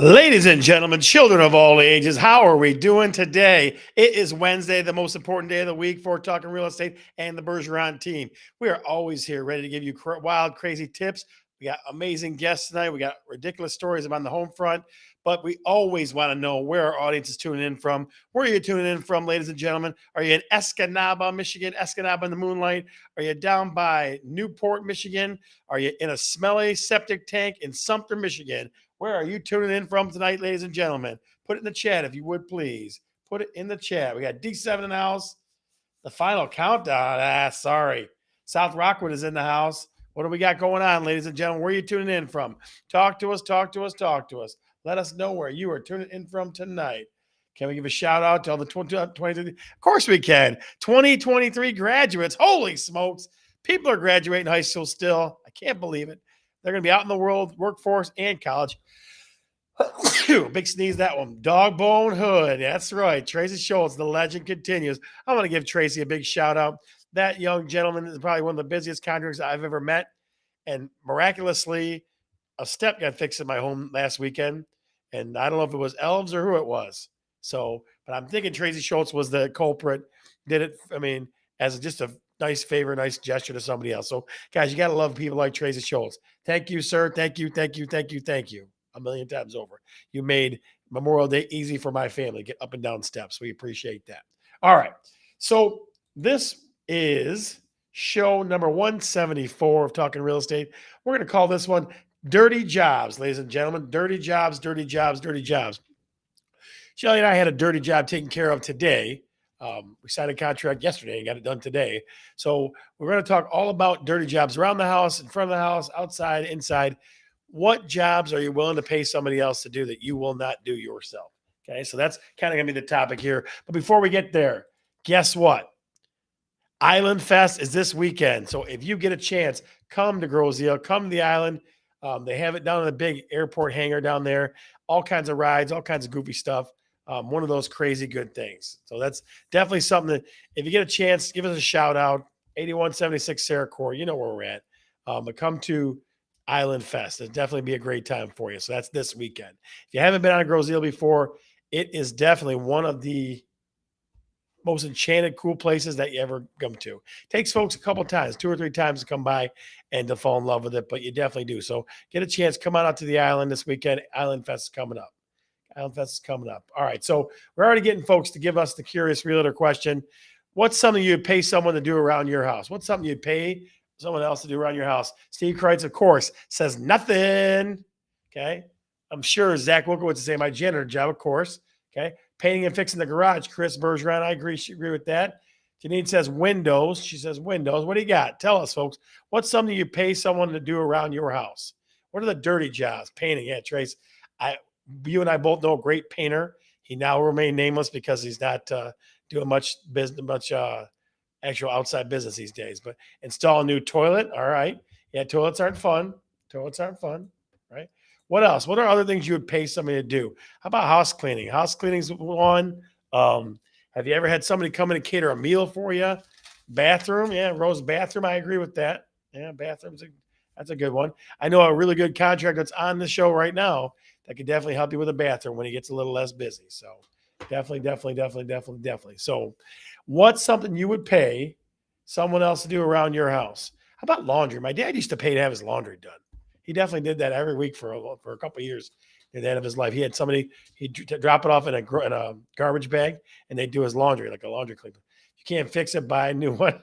Ladies and gentlemen, children of all ages, how are we doing today? It is Wednesday, the most important day of the week for Talking Real Estate and the Bergeron team. We are always here ready to give you wild, crazy tips. We got amazing guests tonight. We got ridiculous stories about the home front, but we always want to know where our audience is tuning in from. Where are you tuning in from, ladies and gentlemen? Are you in Escanaba, Michigan, Escanaba in the moonlight? Are you down by Newport, Michigan? Are you in a smelly septic tank in Sumter, Michigan? Where are you tuning in from tonight, ladies and gentlemen? Put it in the chat if you would, please. Put it in the chat. We got D7 in the house. The final countdown. Sorry. South Rockwood is in the house. What do we got going on, ladies and gentlemen? Where are you tuning in from? Talk to us, talk to us, talk to us. Let us know where you are tuning in from tonight. Can we give a shout out to all the 2023? Of course we can. 2023 graduates. Holy smokes. People are graduating high school still. I can't believe it. They're going to be out in the world, workforce, and college. Big sneeze, that one. Dog Bone Hood. That's right. Tracy Schultz, the legend continues. I want to give Tracy a big shout out. That young gentleman is probably one of the busiest contractors I've ever met. And miraculously, a step got fixed in my home last weekend. And I don't know if it was elves or who it was. So, but I'm thinking Tracy Schultz was the culprit. Did it, as just a nice favor, nice gesture to somebody else. So, guys, you got to love people like Tracy Schultz. Thank you, sir. Thank you, thank you, thank you, thank you. A million times over. You made Memorial Day easy for my family. Get up and down steps. We appreciate that. All right. So this is show number 174 of Talking Real Estate. We're going to call this one Dirty Jobs, ladies and gentlemen. Dirty jobs, dirty jobs, dirty jobs. Shelly and I had a dirty job taken care of today. We signed a contract yesterday and got it done today. So we're going to talk all about dirty jobs around the house, in front of the house, outside, inside. What jobs are you willing to pay somebody else to do that you will not do yourself? Okay, so that's kind of going to be the topic here. But before we get there, guess what? Island Fest is this weekend. So if you get a chance, come to Groseville, come to the island. They have it down in the big airport hangar down there. All kinds of rides, all kinds of goofy stuff. One of those crazy good things. So that's definitely something that if you get a chance, give us a shout out. 8176 Sarah Court, you know where we're at. But come to Island Fest. It'll definitely be a great time for you. So that's this weekend. If you haven't been on a Groseville before, it is definitely one of the most enchanted, cool places that you ever come to. It takes folks a couple times, 2 or 3 times to come by and to fall in love with it, but you definitely do. So get a chance, come on out to the island this weekend. Island Fest is coming up. Island Fest is coming up. All right. So we're already getting folks to give us the curious realtor question. What's something you'd pay someone to do around your house? What's something you'd pay someone else to do around your house? Steve Kreitz, of course, says nothing. Okay. I'm sure Zach Wilkowitz would say my janitor job, of course. Okay. Painting and fixing the garage. Chris Bergeron, I agree. She agree with that. Janine says windows. She says windows. What do you got? Tell us, folks. What's something you pay someone to do around your house? What are the dirty jobs? Painting. Yeah, Trace. You and I both know a great painter. He now remain nameless because he's not doing much business, actual outside business these days. But install a new toilet. All right. Yeah, toilets aren't fun. Toilets aren't fun. Right. What else? What are other things you would pay somebody to do? How about house cleaning? House cleaning's one. Have you ever had somebody come in and cater a meal for you? Bathroom. Yeah, Rose bathroom. I agree with that. Yeah, that's a good one. I know a really good contract that's on the show right now that could definitely help you with a bathroom when he gets a little less busy. So definitely. So what's something you would pay someone else to do around your house? How about laundry? My dad used to pay to have his laundry done. He definitely did that every week for a couple of years at the end of his life. He had somebody, he'd drop it off in a garbage bag and they'd do his laundry, like a laundry cleaner. You can't fix it, buy a new one.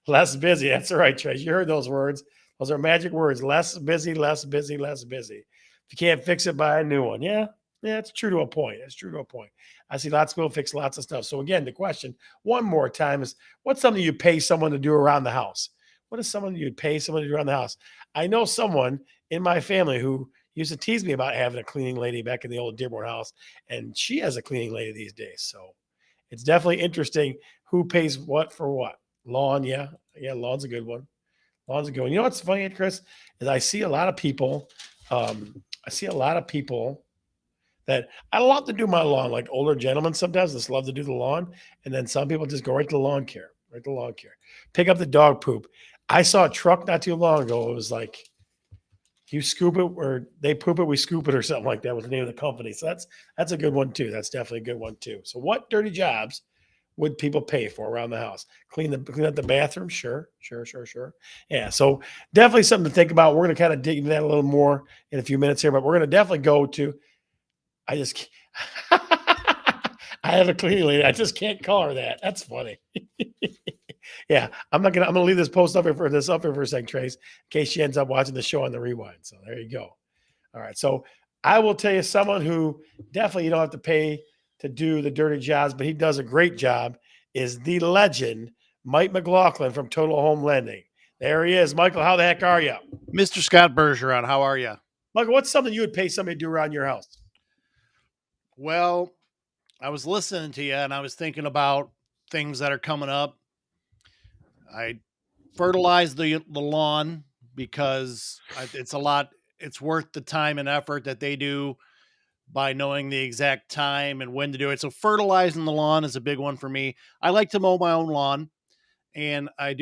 Less busy. That's right, Trace. You heard those words. Those are magic words. Less busy, less busy, less busy. If you can't fix it, buy a new one. Yeah, it's true to a point. It's true to a point. I see lots of people fix lots of stuff. So again, the question one more time is, what's something you pay someone to do around the house? What is someone you'd pay someone to do around the house? I know someone in my family who used to tease me about having a cleaning lady back in the old Dearborn house, and she has a cleaning lady these days. So it's definitely interesting who pays what for what. Lawn, yeah, lawn's a good one. Lawn's a good one. You know what's funny, Chris, is I see a lot of people. That I love to do my lawn, like older gentlemen sometimes just love to do the lawn. And then some people just go right to lawn care, Pick up the dog poop. I saw a truck not too long ago. It was like You scoop it, or they poop it, we scoop it, or something like that was the name of the company. So that's a good one too. That's definitely a good one too. So what dirty jobs would people pay for around the house? Clean up the bathroom? Sure, sure, sure, sure. Yeah. So definitely something to think about. We're gonna kind of dig into that a little more in a few minutes here, but we're gonna definitely go to I just I have a cleaning lady. I just can't call her that. That's funny. Yeah, I'm gonna leave this post up here for a second, Trace, in case she ends up watching the show on the rewind. So there you go. All right. So I will tell you someone who definitely you don't have to pay to do the dirty jobs, but he does a great job, is the legend, Mike McLaughlin from Total Home Lending. There he is. Michael, how the heck are you? Mr. Scott Bergeron, how are you? Michael, what's something you would pay somebody to do around your house? Well, I was listening to you and I was thinking about things that are coming up. I fertilize the lawn because it's a lot. It's worth the time and effort that they do by knowing the exact time and when to do it. So fertilizing the lawn is a big one for me. I like to mow my own lawn, and I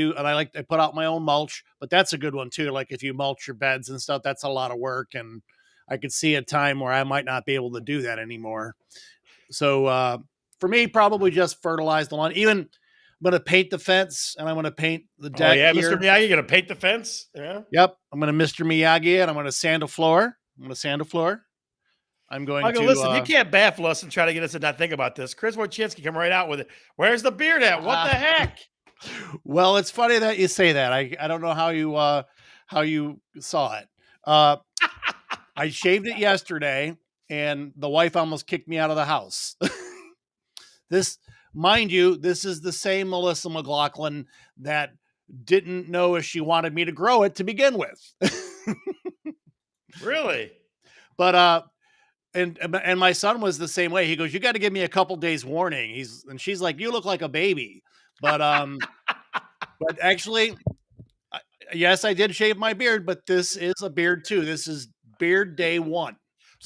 put out my own mulch, but that's a good one too. Like if you mulch your beds and stuff, that's a lot of work, and I could see a time where I might not be able to do that anymore. So for me, probably just fertilize the lawn. Even I'm going to paint the fence and I'm going to paint the Oh deck yeah, Mr. here. Miyagi, you gonna paint the fence? Yeah. Yep, I'm going to Mr. Miyagi and I'm going to sand a floor. I'm going to sand a floor. I'm going Michael, to. listen, you can't baffle us and try to get us to not think about this. Chris Wojcinski come right out with it. Where's the beard at? What the heck? Well, it's funny that you say that. I don't know how you saw it. I shaved it yesterday, and the wife almost kicked me out of the house. This, mind you, this is the same Melissa McLaughlin that didn't know if she wanted me to grow it to begin with. Really? But and my son was the same way. He goes, "You got to give me a couple days warning." She's like, "You look like a baby." But actually, yes, I did shave my beard, but this is a beard too. This is beard day one.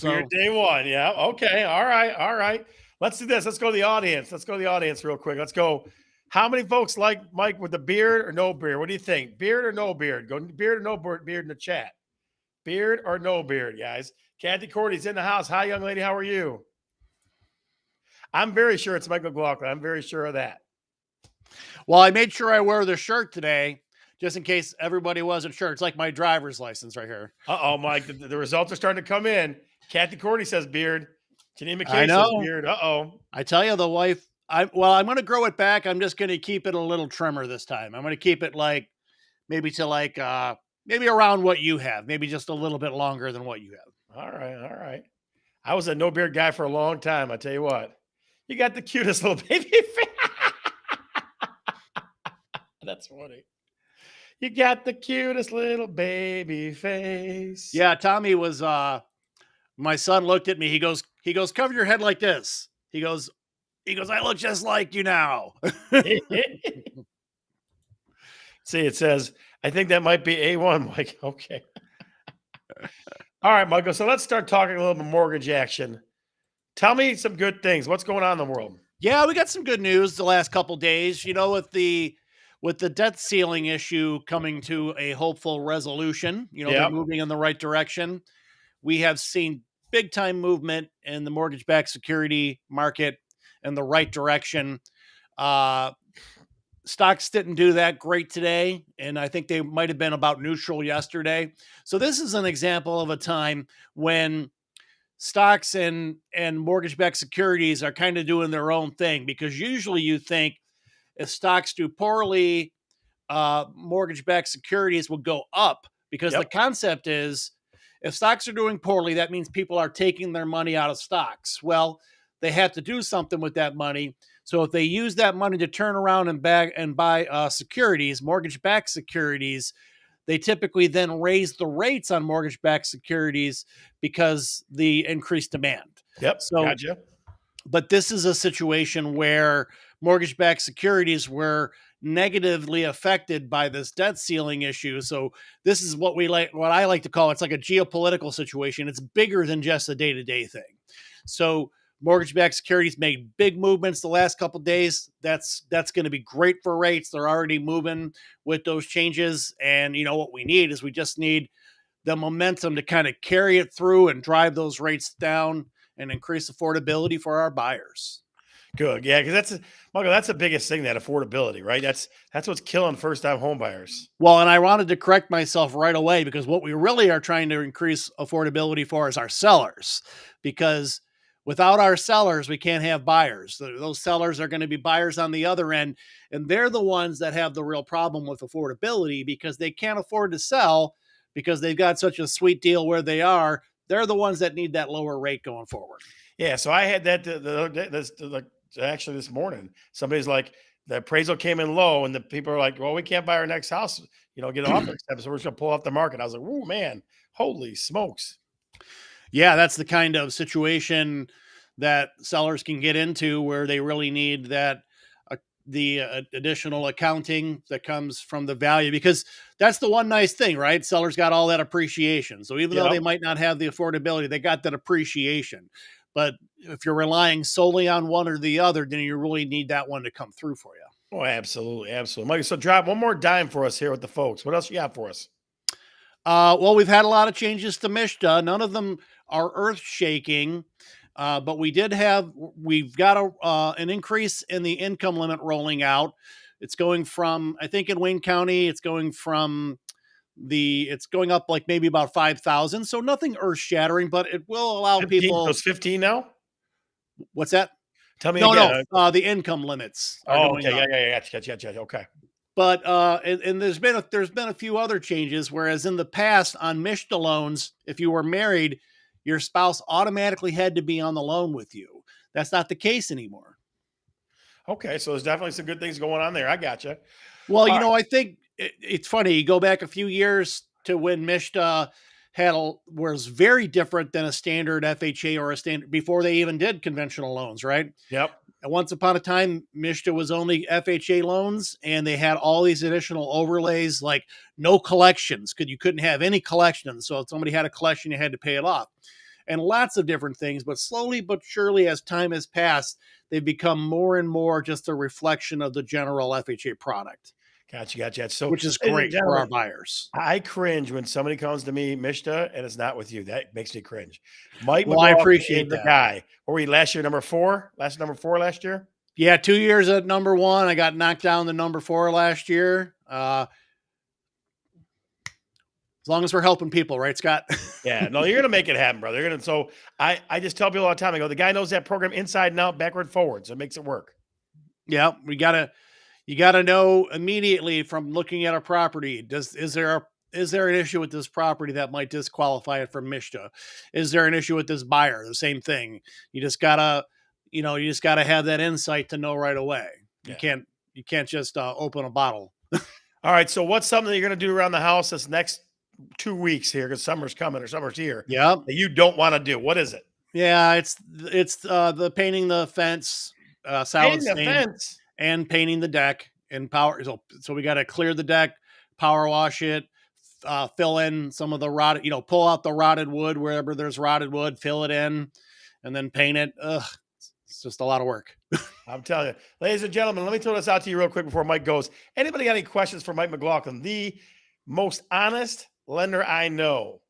Beard So day one. Yeah. Okay. All right. All right. Let's do this. Let's go to the audience. Let's go to the audience real quick. Let's go. How many folks like Mike with the beard or no beard? What do you think? Beard or no beard? Go beard or no beard in the chat. Beard or no beard, guys. Kathy Cordy's in the house. Hi, young lady. How are you? I'm very sure it's Mike McLaughlin. I'm very sure of that. well, I made sure I wear the shirt today just in case everybody wasn't sure. It's like my driver's license right here. Uh-oh, Mike. The results are starting to come in. Kathy Cordy says beard. Janine I McKay says know. beard. Uh-oh. I tell you, the wife. I'm going to grow it back. I'm just going to keep it a little trimmer this time. I'm going to keep it like maybe to maybe around what you have, maybe just a little bit longer than what you have. All right. All right. I was a no beard guy for a long time. I tell you what. You got the cutest little baby face. That's funny. You got the cutest little baby face. Yeah, Tommy was my son looked at me. He goes, cover your head like this. He goes, I look just like you now. See, it says, I think that might be A1, Mike. Okay. All right, Michael. So let's start talking a little bit mortgage action. Tell me some good things. What's going on in the world? Yeah, we got some good news the last couple days. You know, with the debt ceiling issue coming to a hopeful resolution, you know, they're moving in the right direction. We have seen big time movement in the mortgage backed security market in the right direction. Stocks didn't do that great today, and I think they might have been about neutral yesterday. So this is an example of a time when stocks and mortgage-backed securities are kind of doing their own thing, because usually you think if stocks do poorly, mortgage-backed securities will go up, because the concept is if stocks are doing poorly, that means people are taking their money out of stocks. Well, they have to do something with that money. So if they use that money to turn around and buy securities, mortgage-backed securities, they typically then raise the rates on mortgage-backed securities because the increased demand. Yep. So, gotcha. But this is a situation where mortgage-backed securities were negatively affected by this debt ceiling issue. So this is what I like to call, it's like a geopolitical situation. It's bigger than just a day-to-day thing. So mortgage-backed securities made big movements the last couple of days. That's going to be great for rates. They're already moving with those changes. And you know what we need is we just need the momentum to kind of carry it through and drive those rates down and increase affordability for our buyers. Good. Yeah, because Michael, that's the biggest thing, that affordability, right? That's what's killing first-time home buyers. Well, and I wanted to correct myself right away because what we really are trying to increase affordability for is our sellers. Because without our sellers, we can't have buyers. Those sellers are going to be buyers on the other end. And they're the ones that have the real problem with affordability because they can't afford to sell because they've got such a sweet deal where they are. They're the ones that need that lower rate going forward. Yeah, so I had that actually this morning. Somebody's like, the appraisal came in low, and the people are like, "Well, we can't buy our next house, get an offer accepted, so we're just gonna pull off the market." I was like, "Oh man, holy smokes!" Yeah, that's the kind of situation that sellers can get into where they really need that the additional accounting that comes from the value, because that's the one nice thing, right? Sellers got all that appreciation. So even though they Yep. might not have the affordability, they got that appreciation. But if you're relying solely on one or the other, then you really need that one to come through for you. Oh, absolutely, absolutely, Mike. So drop one more dime for us here with the folks. What else you got for us? Well, we've had a lot of changes to Mishta. None of them are earth shaking, but we've got an increase in the income limit rolling out. It's going from, I think in Wayne County, it's going up like maybe about 5,000. So nothing earth shattering, but it will allow 15. So people. it's 15 now. What's that? Tell me No, again. no, the income limits are Oh, going okay. up. Yeah. Gotcha. Okay. But and there's been a few other changes. Whereas in the past on Mishta loans, if you were married, your spouse automatically had to be on the loan with you. That's not the case anymore. Okay. So there's definitely some good things going on there. I gotcha. Well, All right. I think it's funny. You go back a few years to when Mishta was very different than a standard FHA or a standard before they even did conventional loans, right? Yep. And once upon a time, Mishta was only FHA loans, and they had all these additional overlays like no collections. You couldn't have any collections. So if somebody had a collection, you had to pay it off. And lots of different things. But slowly but surely, as time has passed, they've become more and more just a reflection of the general FHA product, Gotcha. So, which is ladies and great for our gentlemen, buyers. I cringe when somebody comes to me, Mishta, and it's not with you. That makes me cringe. Mike Well, I McLaughlin is appreciate the that. guy. What were we last year? Number 4? Number 4 last year? Yeah, 2 years at number one. I got knocked down to number 4 last year. As long as we're helping people, right, Scott? Yeah, no, you're gonna make it happen, brother. You're gonna. So I just tell people all the time. I go, the guy knows that program inside and out, backward, forward, so it makes it work. Yeah, you gotta know immediately from looking at a property. Is there an issue with this property that might disqualify it from Mishta? Is there an issue with this buyer? The same thing. You just gotta, you just gotta have that insight to know right away. You Yeah. can't you can't just open a bottle. All right. So what's something that you're gonna do around the house this next 2 weeks here, because summer's coming or summer's here, Yeah, that you don't want to do? What is it? yeah. It's the painting the fence, salad Painting the stain, fence. and painting the deck and power. So we got to clear the deck, power wash it, fill in some of the rotted, pull out the rotted wood wherever there's rotted wood, fill it in, and then paint it. Ugh, it's just a lot of work. I'm telling you, ladies and gentlemen, let me throw this out to you real quick before Mike goes. Anybody got any questions for Mike McLaughlin, the most honest lender I know?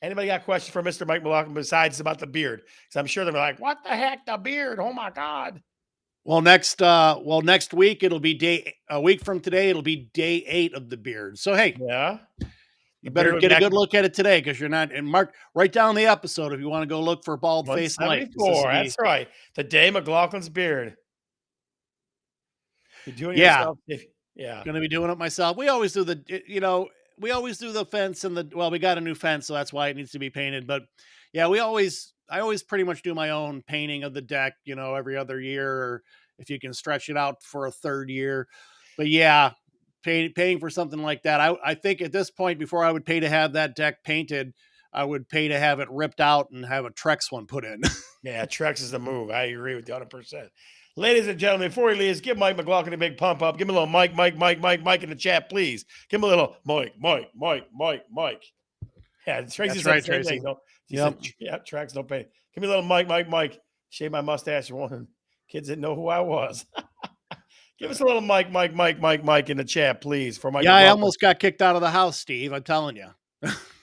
Anybody got questions for Mr. Mike McLaughlin besides about the beard? Because I'm sure they're like, "What the heck, the beard? Oh my God!" Next week a week from today it'll be day 8 of the beard. So hey, Yeah, you the better beard was get a back good look at it today because you're not. And Mark, write down the episode if you want to go look for bald face Mike. 'Cause this 174. will be That's right. The day McLaughlin's beard. You're doing it yeah. yourself. Yeah. Gonna be doing it myself. We always do we always do the fence and we got a new fence, so that's why it needs to be painted. But yeah, I always pretty much do my own painting of the deck, every other year, or if you can stretch it out for a third year. But yeah, paying for something like that. I think at this point, before I would pay to have that deck painted, I would pay to have it ripped out and have a Trex one put in. Yeah, Trex is the move. I agree with you 100%. Ladies and gentlemen, before he leaves, give Mike McLaughlin a big pump up. Give him a little Mike in the chat, please. Give him a little Mike. Yeah, Tracy That's said the right, same Tracy. thing. No, she Yep. said, yeah, Trex, no pain. Give me a little Mike. Shave my mustache. One kids didn't know who I was. Give us a little Mike in the chat, please, for Mike Yeah, I McLaughlin. almost got kicked out of the house, Steve. I'm telling you.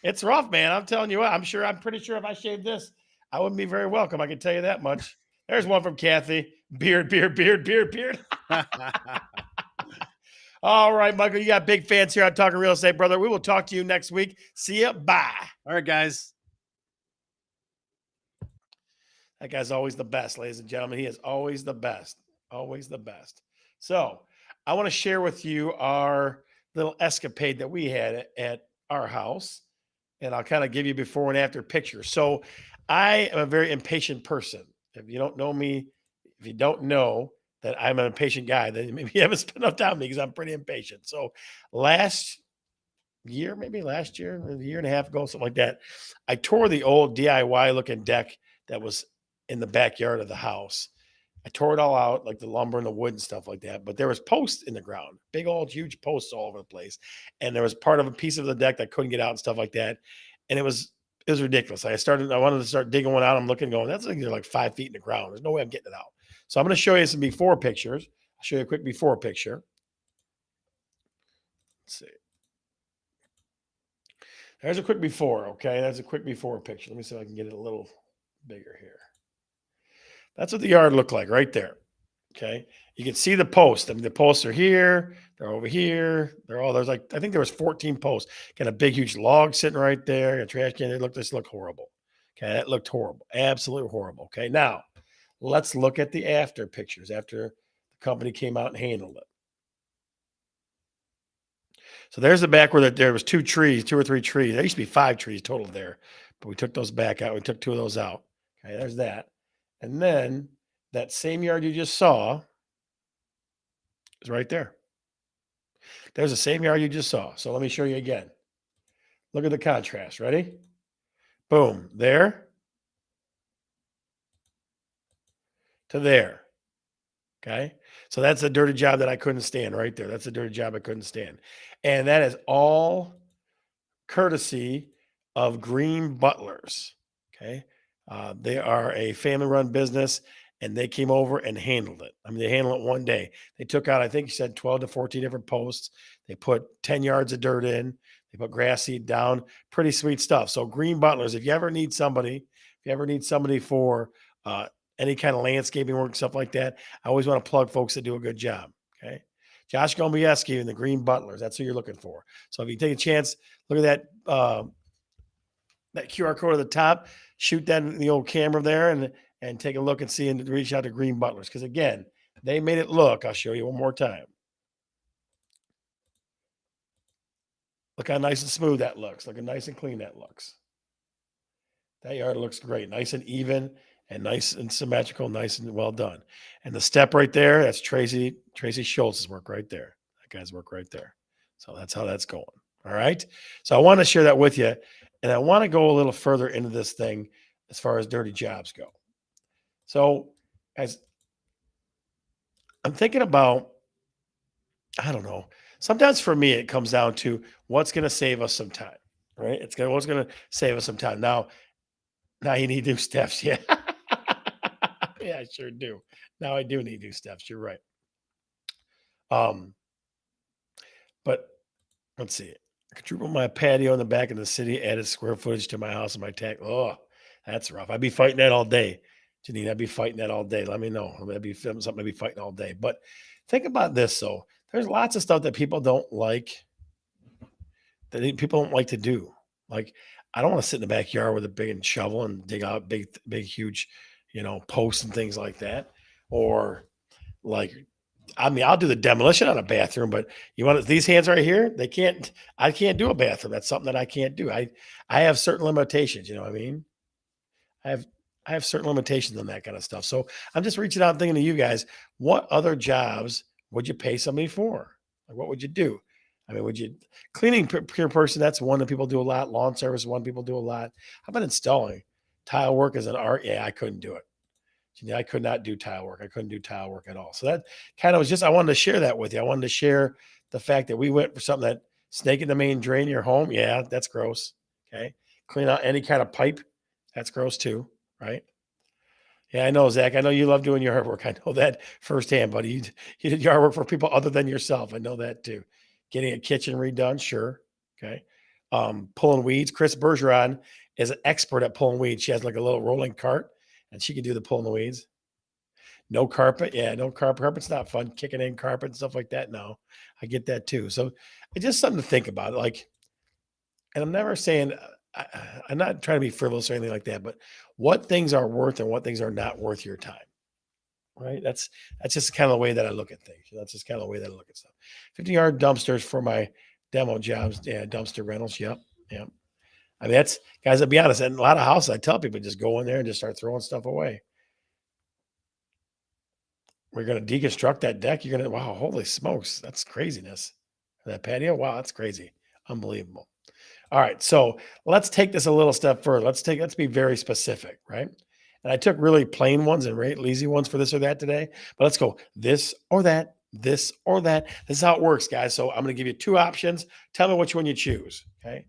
It's rough, man. I'm telling you what. I'm pretty sure if I shaved this, I wouldn't be very welcome. I can tell you that much. There's one from Kathy. Beard, beard, beard, beard, beard. All right, Michael, you got big fans here on Talking Real Estate, brother. We will talk to you next week. See ya. Bye. All right, guys. That guy's always the best, ladies and gentlemen. He is always the best. Always the best. So I want to share with you our little escapade that we had at our house. And I'll kind of give you before and after pictures. So I am a very impatient person. If you don't know me, if you don't know that I'm an impatient guy, then maybe you haven't spent enough time with me because I'm pretty impatient. So last maybe last year, a year and a half ago, something like that, I tore the old DIY looking deck that was in the backyard of the house. I tore it all out, like the lumber and the wood and stuff like that. But there was posts in the ground, big old huge posts all over the place. And there was part of a piece of the deck that couldn't get out and stuff like that. And it was ridiculous. I wanted to start digging one out. I'm looking, going, that's like 5 feet in the ground. There's no way I'm getting it out. So I'm going to show you some before pictures. I'll show you a quick before picture. Let's see. There's a quick before, okay? That's a quick before picture. Let me see if I can get it a little bigger here. That's what the yard looked like right there. Okay. You can see the posts. I mean, the posts are here. They're over here. There's like, I think there was 14 posts. Got a big, huge log sitting right there. A trash can. This looked horrible. Okay. That looked horrible. Absolutely horrible. Okay. Now let's look at the after pictures after the company came out and handled it. So there's the back where there was 2 or 3 trees. There used to be 5 trees total there, but we took those back out. We took 2 of those out. Okay. There's that. And then that same yard you just saw is right there. There's the same yard you just saw. So let me show you again. Look at the contrast. Ready? Boom. There to there. Okay. So that's a dirty job that I couldn't stand right there. That's a dirty job I couldn't stand. And that is all courtesy of Green Butlers. Okay. They are a family run business and they came over and handled it. I mean, they handled it one day. They took out, I think you said 12 to 14 different posts. They put 10 yards of dirt in. They put grass seed down. Pretty sweet stuff. So Green Butlers, if you ever need somebody for any kind of landscaping work, stuff like that, I always want to plug folks that do a good job. Okay. Josh Gomieski and the Green Butlers. That's who you're looking for. So if you take a chance, look at that QR code at the top, shoot that in the old camera there and take a look and see and reach out to Green Butlers. Because again, they made it look, I'll show you one more time. Look how nice and smooth that looks. Look how nice and clean that looks. That yard looks great. Nice and even and nice and symmetrical, nice and well done. And the step right there, that's Tracy Schultz's work right there. That guy's work right there. So that's how that's going. All right. So I want to share that with you. And I want to go a little further into this thing as far as dirty jobs go. So as I'm thinking about, I don't know, sometimes for me, it comes down to what's going to save us some time, right? What's going to save us some time. Now you need new steps. Yeah. Yeah, I sure do. Now I do need new steps. You're right. But let's see. I quadruple my patio in the back of the city, added square footage to my house and my tax. Oh, that's rough. I'd be fighting that all day. Janine, I'd be fighting that all day. Let me know. That'd be something I'd be fighting all day. But think about this, though. There's lots of stuff that people don't like, people don't like to do. Like, I don't want to sit in the backyard with a big shovel and dig out big, huge, posts and things like that. Or like, I mean, I'll do the demolition on a bathroom, but you want these hands right here? I can't do a bathroom. That's something that I can't do. I have certain limitations, you know what I mean? I have certain limitations on that kind of stuff. So I'm just reaching out and thinking to you guys, what other jobs would you pay somebody for? Like, what would you do? I mean, would you cleaning pure person? That's one that people do a lot. Lawn service, one people do a lot. How about installing? Tile work as an art? Yeah, I couldn't do it. I could not do tile work. I couldn't do tile work at all. So that kind of was just, I wanted to share that with you. I wanted to share the fact that we went for something that snake in the main drain in your home. Yeah, that's gross. Okay. Clean out any kind of pipe. That's gross too. Right. Yeah, I know, Zach. I know you love doing yard work. I know that firsthand, buddy. You did yard work for people other than yourself. I know that too. Getting a kitchen redone. Sure. Okay. pulling weeds. Chris Bergeron is an expert at pulling weeds. She has like a little rolling cart, and she can do the pulling the weeds. No carpet. Yeah, no carpet. Carpet's not fun. Kicking in carpet and stuff like that. No, I get that too. So it's just something to think about. Like, and I'm never saying I'm not trying to be frivolous or anything like that, but what things are worth and what things are not worth your time. Right. That's just kind of the way that I look at things. That's just kind of the way that I look at stuff. 50-yard dumpsters for my demo jobs. Yeah, dumpster rentals. Yep. Yep. I mean, that's guys, I'll be honest, in a lot of houses, I tell people just go in there and just start throwing stuff away. We're going to deconstruct that deck. You're going to, wow, holy smokes. That's craziness. That patio. Wow, that's crazy. Unbelievable. All right. So let's take this a little step further. Let's be very specific, right? And I took really plain ones and really easy ones for this or that today, but let's go this or that, this or that. This is how it works, guys. So I'm going to give you two options. Tell me which one you choose. Okay.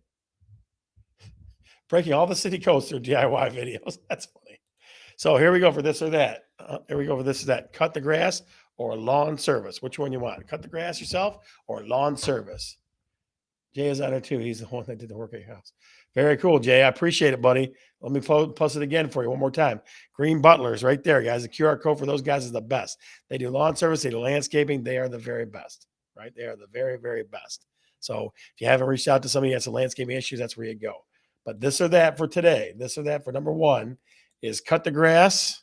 Breaking all the city codes through DIY videos. That's funny. So here we go for this or that. Here we go for this or that. Cut the grass or lawn service. Which one you want? Cut the grass yourself or lawn service? Jay is on it too. He's the one that did the work at your house. Very cool, Jay. I appreciate it, buddy. Let me post it again for you one more time. Green Butlers right there, guys. The QR code for those guys is the best. They do lawn service. They do landscaping. They are the very best, right? They are the very, very best. So if you haven't reached out to somebody that has some landscaping issues, that's where you go. But this or that for today, this or that for number one is cut the grass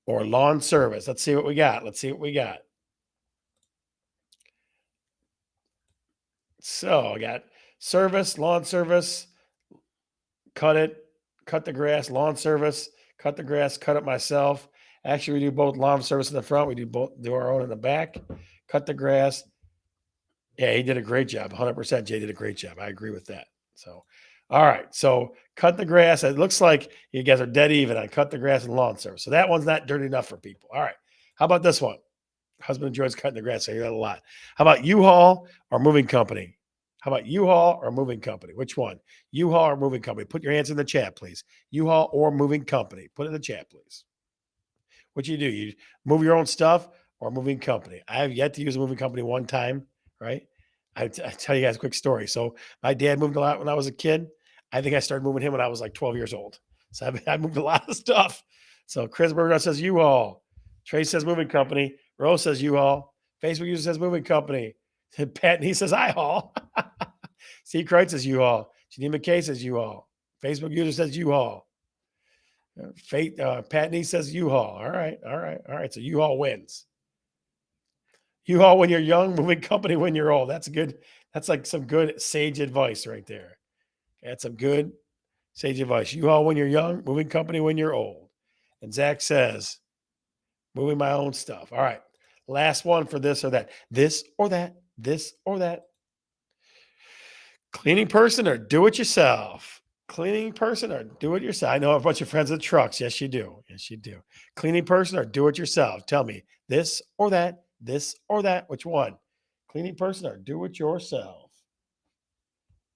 or lawn service. Let's see what we got. Let's see what we got. So I got service, lawn service, cut it, cut the grass, lawn service, cut the grass, cut it myself. Actually, we do both lawn service in the front. We do our own in the back. Cut the grass. Yeah, he did a great job. 100%. Jay did a great job. I agree with that. So, all right. So cut the grass. It looks like you guys are dead even on cut the grass and lawn service. So that one's not dirty enough for people. All right. How about this one? Husband enjoys cutting the grass. I hear that a lot. How about U-Haul or moving company? How about U-Haul or moving company? Which one? U-Haul or moving company? Put your answer in the chat, please. U-Haul or moving company? Put it in the chat, please. What you do? You move your own stuff or moving company? I have yet to use a moving company one time, right? I tell you guys a quick story. So my dad moved a lot when I was a kid. I think I started moving him when I was like 12 years old. So I moved a lot of stuff. So Chris Bergeron says U-Haul. Trey says moving company. Rose says U-Haul. Facebook user says moving company. Pat and he says I-Haul. Steve Kreitz says U-Haul. Janine McKay says U-Haul. Facebook user says U-Haul. Pat and he says U-Haul. All right. So U-Haul wins. U-Haul when you're young, moving company when you're old. That's good. That's like some good sage advice right there. That's some good sage advice. U-Haul when you're young, moving company when you're old. And Zach says, moving my own stuff. All right. Last one for this or that. This or that. This or that. Cleaning person or do it yourself? Cleaning person or do it yourself? I know a bunch of friends with trucks. Yes, you do. Yes, you do. Cleaning person or do it yourself? Tell me this or that. This or that. Which one? Cleaning person or do it yourself?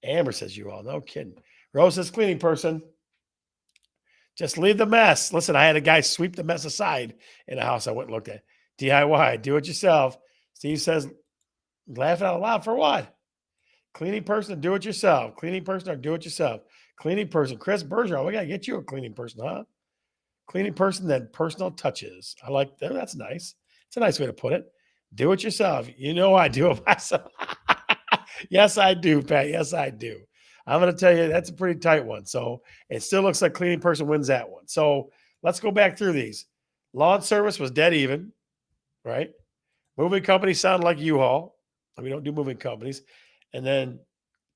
Amber says U-Haul. No kidding. Rose says cleaning person. Just leave the mess. Listen, I had a guy sweep the mess aside in a house I went and looked at. DIY, do it yourself. Steve says, laughing out loud for what? Cleaning person, do it yourself. Cleaning person or do it yourself. Cleaning person. Chris Bergeron, we got to get you a cleaning person, huh? Cleaning person, then personal touches. I like that. That's nice. It's a nice way to put it. Do it yourself. You know I do it myself. Yes, I do, Pat. Yes, I do. I'm going to tell you that's a pretty tight one. So it still looks like cleaning person wins that one. So let's go back through these. Lawn service was dead even, right? Moving company sounded like U-Haul. We don't do moving companies. And then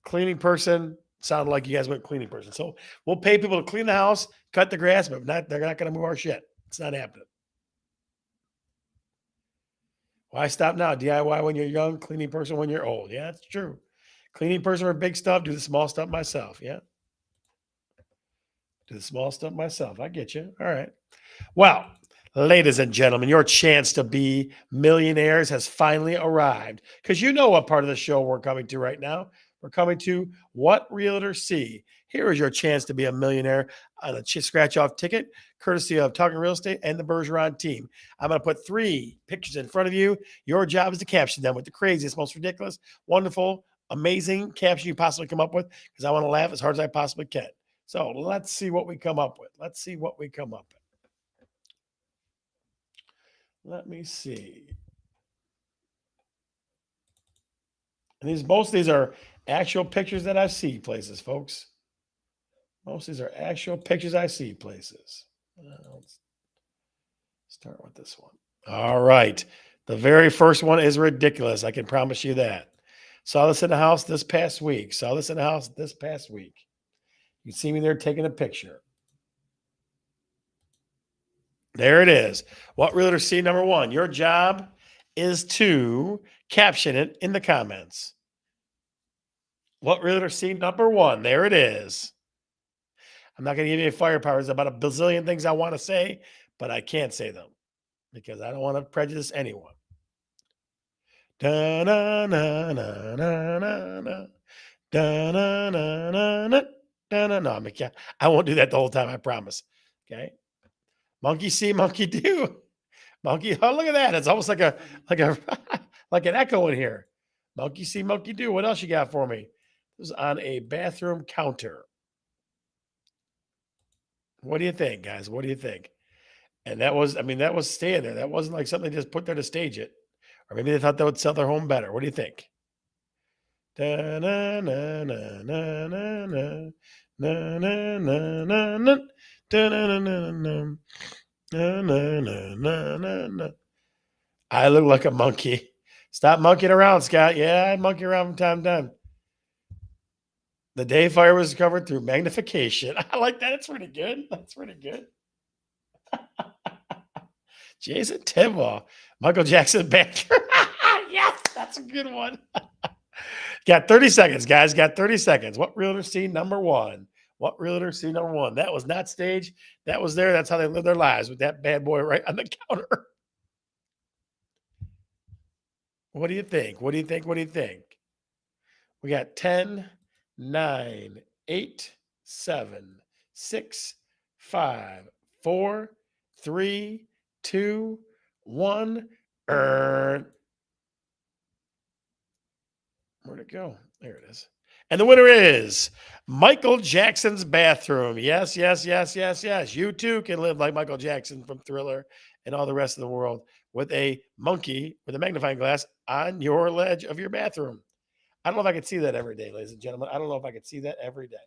cleaning person sounded like you guys went cleaning person. So we'll pay people to clean the house, cut the grass, but they're not going to move our shit. It's not happening. Why stop now? DIY when you're young, cleaning person when you're old. Yeah, that's true. Cleaning person for big stuff, do the small stuff myself. Yeah. Do the small stuff myself. I get you. All right. Well, ladies and gentlemen, your chance to be millionaires has finally arrived because you know what part of the show we're coming to right now. We're coming to What Realtors See. Here is your chance to be a millionaire on a scratch-off ticket, courtesy of Talkin Real Estate and the Bergeron team. I'm going to put 3 pictures in front of you. Your job is to caption them with the craziest, most ridiculous, wonderful, amazing caption you possibly come up with because I want to laugh as hard as I possibly can. So let's see what we come up with. Let's see what we come up with. Let me see. And most of these are actual pictures that I see places, folks. Most of these are actual pictures I see places. Let's start with this one. All right. The very first one is ridiculous. I can promise you that. Saw this in the house this past week. Saw this in the house this past week. You see me there taking a picture. There it is. What realtor see number one? Your job is to caption it in the comments. What realtor see number one? There it is. I'm not going to give you any firepower. There's about a bazillion things I want to say, but I can't say them because I don't want to prejudice anyone. Da na na na na na na. Da na na na na. Da na na. I won't do that the whole time. I promise. Okay. Monkey see, monkey do. Monkey. Oh, look at that. It's almost like a like an echo in here. Monkey see, monkey do. What else you got for me? This is on a bathroom counter. What do you think, guys? What do you think? And that was, that was staying there. That wasn't like something they just put there to stage it. Or maybe they thought that would sell their home better. What do you think? Da, na, na, na, na, na, na. Na, na, na, na, na. Da, na, na, na, na. Na, na, na, na, na, na. I look like a monkey. Stop monkeying around, Scott. Yeah, I monkey around from time to time. The day fire was covered through magnification. I like that. It's pretty good. That's pretty good. Jason Tidwell, Michael Jackson Banker. Yes, that's a good one. Got 30 seconds, guys. Got 30 seconds. What realtor see number one? What realtor see number one? That was not staged. That was there. That's how they live their lives with that bad boy right on the counter. What do you think? What do you think? What do you think? We got 10, 9, 8, 7, 6, 5, 4, 3, 2, 1. Where'd it go? There it is. And the winner is Michael Jackson's Bathroom. Yes, yes, yes, yes, yes. You too can live like Michael Jackson from Thriller and all the rest of the world with a monkey with a magnifying glass on your ledge of your bathroom. I don't know if I could see that every day, ladies and gentlemen. I don't know if I could see that every day.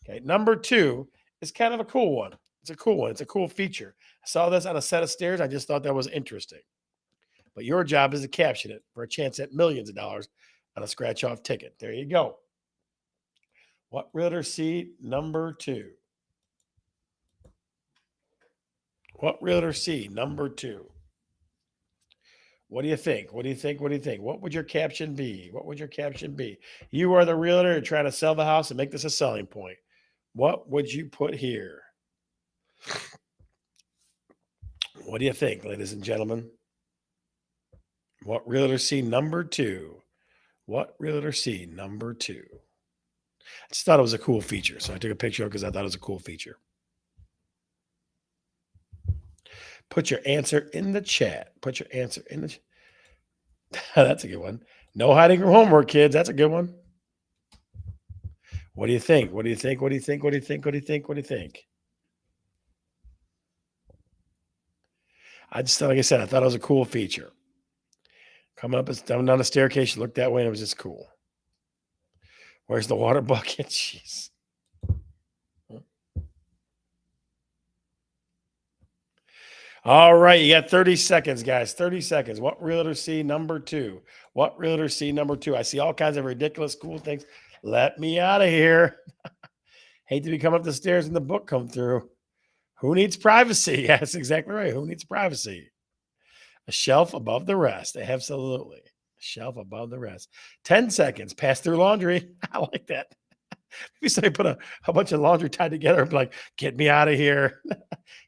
Okay, number two is kind of a cool one. It's a cool one. It's a cool feature. I saw this on a set of stairs. I just thought that was interesting. But your job is to caption it for a chance at millions of dollars on a scratch-off ticket. There you go. What realtor see number two? What realtor see number two? What do you think? What do you think? What do you think? What would your caption be? What would your caption be? You are the realtor. You're trying to sell the house and make this a selling point. What would you put here? What do you think, ladies and gentlemen? What realtor see number two? What realtor see number two? I just thought it was a cool feature. So I took a picture because I thought it was a cool feature. Put your answer in the chat. Put your answer in the That's a good one. No hiding from homework, kids. That's a good one. What do you think? What do you think? What do you think? What do you think? What do you think? What do you think? I just thought, like I said, I thought it was a cool feature. Coming up, down the staircase, you look that way, and it was just cool. Where's the water bucket? Jeez. All right, you got 30 seconds, guys. 30 seconds. What realtor see number two? What realtor see number two? I see all kinds of ridiculous, cool things. Let me out of here. Hate to be coming up the stairs and the book come through. Who needs privacy? Yeah, that's exactly right. Who needs privacy? A shelf above the rest. Absolutely. A shelf above the rest. 10 seconds. Pass through laundry. I like that. Maybe somebody put a bunch of laundry tied together and be like, get me out of here.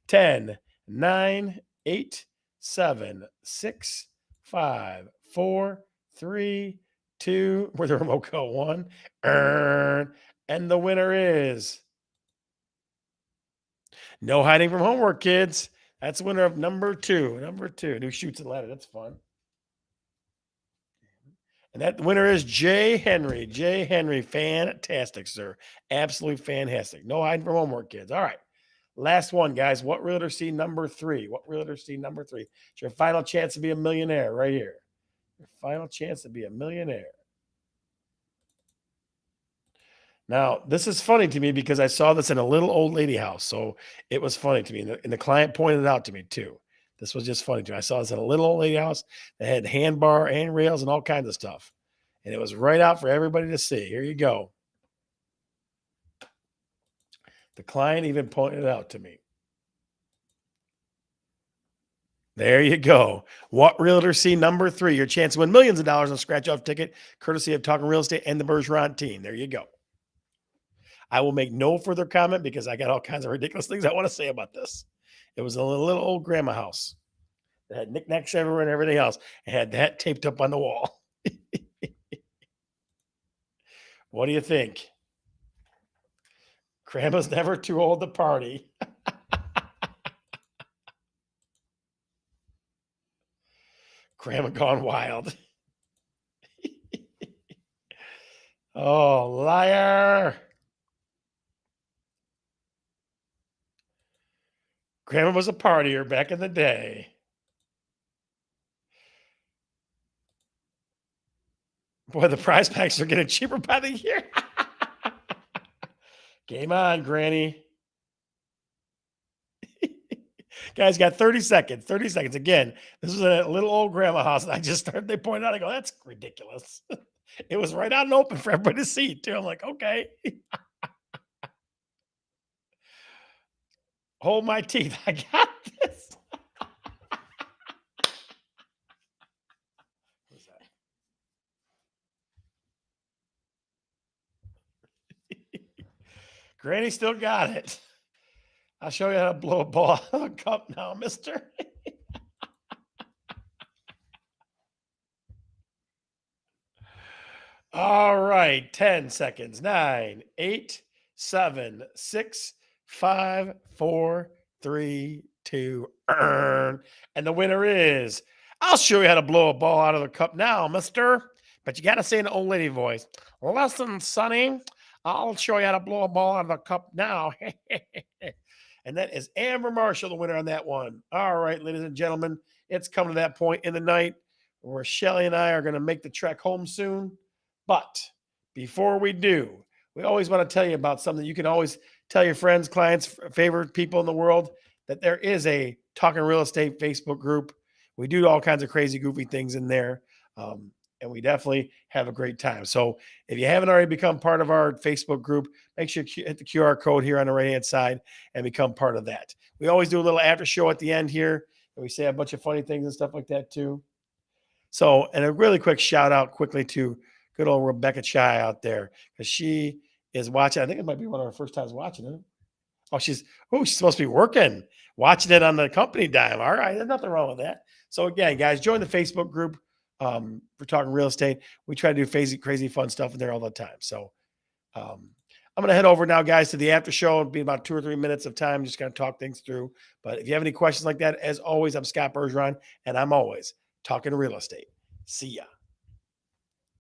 10, 9, 8, 7, 6, 5, 4, 3, 2. Where the remote go? 1. And the winner is no hiding from homework, kids. That's the winner of number two. Number two. New shoots and ladder. That's fun. And that winner is Jay Henry. Jay Henry, fantastic, sir. Absolutely fantastic. No hiding from homework, kids. All right. Last one, guys. What realtor see number 3? What realtor see number 3? It's your final chance to be a millionaire right here. Your final chance to be a millionaire. Now, this is funny to me because I saw this in a little old lady house. So it was funny to me. And the client pointed it out to me too. This was just funny to me. I saw this in a little old lady house that had handbar and rails and all kinds of stuff. And it was right out for everybody to see. Here you go. The client even pointed it out to me. There you go. What realtor see number 3? Your chance to win millions of dollars on a scratch-off ticket, courtesy of Talking Real Estate and the Bergeron team. There you go. I will make no further comment because I got all kinds of ridiculous things I want to say about this. It was a little old grandma house that had knickknacks everywhere and everything else. It had that taped up on the wall. What do you think? Grandma's never too old to party. Grandma gone wild. Oh, liar. Grandma was a partier back in the day. Boy, the prize packs are getting cheaper by the year. Game on, Granny. Guys, got 30 seconds. 30 seconds. Again, this was a little old grandma house. And they pointed out, I go, that's ridiculous. It was right out and open for everybody to see, too. I'm like, okay. Hold my teeth. I got this. What's that? Granny still got it. I'll show you how to blow a ball out of a cup now, mister. All right, 10 seconds. 9, 8, 7, 6, 5, 4, 3, 2, earn. And the winner is, I'll show you how to blow a ball out of the cup now, mister. But you got to say in an old lady voice, listen, Sonny, I'll show you how to blow a ball out of the cup now. And that is Amber Marshall, the winner on that one. All right, ladies and gentlemen, it's coming to that point in the night where Shelly and I are going to make the trek home soon. But before we do, we always want to tell you about something. You can always tell your friends, clients, favorite people in the world that there is a Talking Real Estate Facebook group. We do all kinds of crazy, goofy things in there. And we definitely have a great time. So if you haven't already become part of our Facebook group, make sure you hit the QR code here on the right-hand side and become part of that. We always do a little after show at the end here, and we say a bunch of funny things and stuff like that too. So, and a really quick shout out quickly to good old Rebecca Chai out there, because she is watching. I think it might be one of her first times watching it. Oh, she's supposed to be working, watching it on the company dime. All right, there's nothing wrong with that. So again, guys, join the Facebook group. For Talking Real Estate. We try to do crazy fun stuff in there all the time. So I'm going to head over now, guys, to the after show. It'll be about 2 or 3 minutes of time, just kind of talk things through. But if you have any questions like that, as always, I'm Scott Bergeron, and I'm always talking real estate. See ya.